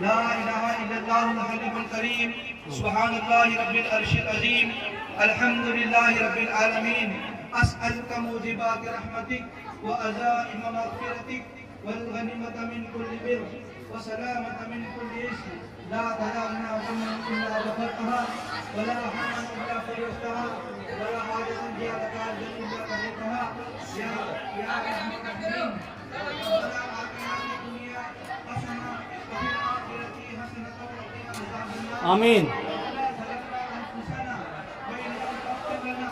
لا إله إلا الله الحليم الكريم سبحان الله رب العرش العظيم الحمد لله رب العالمين أسألك موجبات رحمتك وعزائم مغفرتك والغنيمة من كل بر وسلامة من كل إثم لا تدع لنا ذنبا إلا غفرتها ولا هما إلا فرجتها ولا حاجة هي لك أرجو إلا قضيتها يا أرحم الراحمين. ربنا آتنا في الدنيا حسنة وفي الآخرة حسنة وقنا عذاب النار. آمين ربنا ظلمنا أنفسنا وإن لم تغفر لنا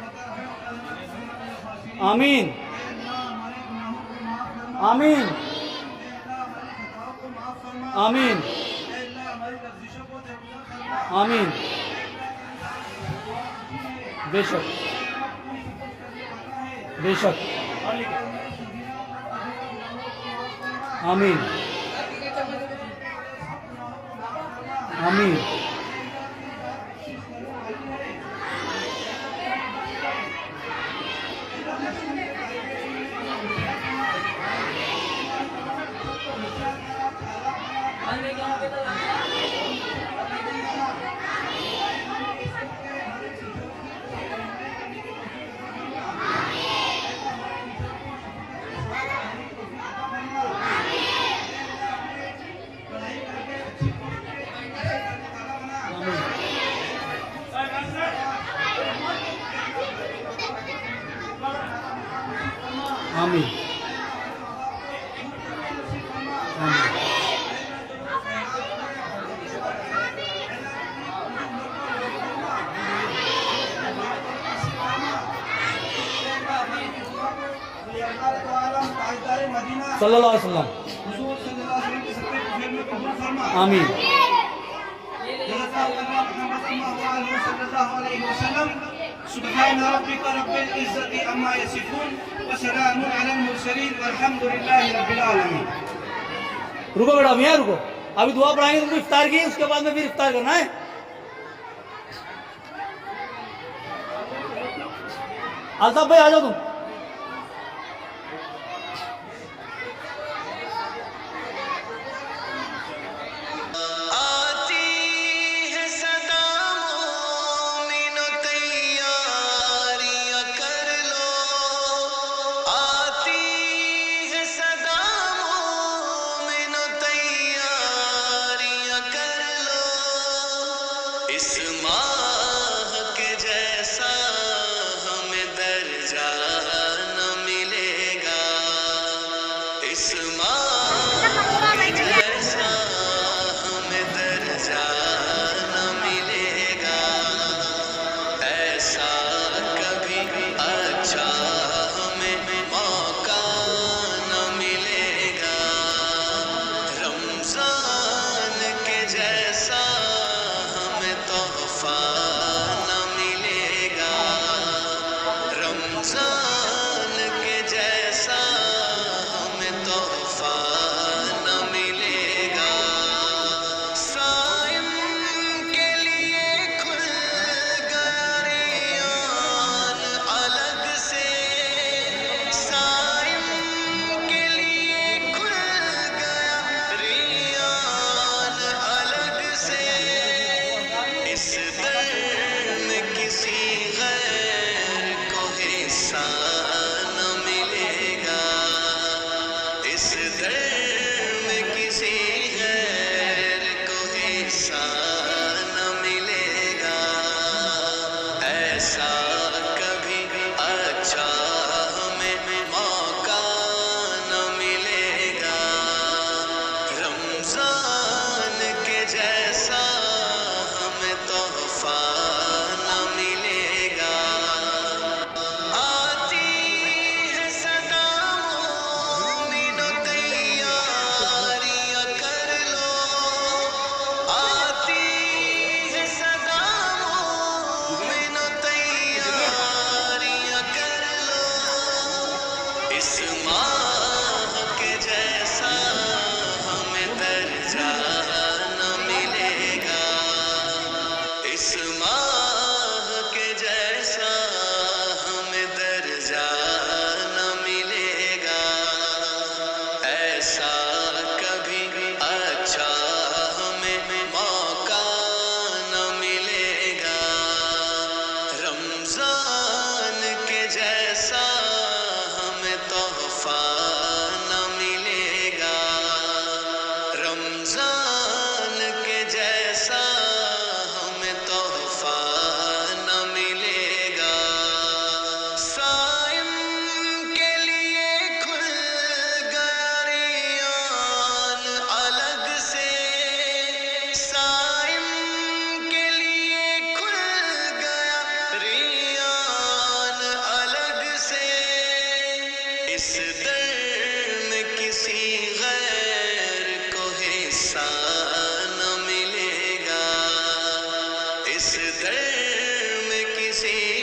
وترحمنا لنكونن من الخاسرين. آمين اے اللہ ہمارے گناہوں کو معاف فرما. آمین اے اللہ ہماری خطاؤں کو معاف فرما. آمین اے اللہ ہماری لفظشوں کو درگزر فرما. آمین بے شک بے شک آمین آمین آمین صلی اللہ علیہ وسلم آمین سبحان ربك رب العزة عما يصفون وسلام على المرسلين والحمد لله رب العالمين. رکو بیٹا میاں رکو ابھی دعا پڑھائیں گے تم کو افطار کی اس کے بعد میں پھر افطار کرنا ہے الطاف بھائی آ جاؤ تم اس ماہ کے جیسا ہمیں درجہ نہ ملے گا، اس ماہ کے جیسا ہمیں درجہ نہ ملے گا، ایسا کبھی اچھا ہمیں موقع نہ ملے گا، رمضان کے جیسا تحفہ نہ ملے گا، رمضان کے جیسا ہمیں تحفہ نہ ملے گا، صائم کے لیے کھل گیا ریان الگ سے، صائم کے لیے کھل گیا ریان الگ سے، اس در در میں کسی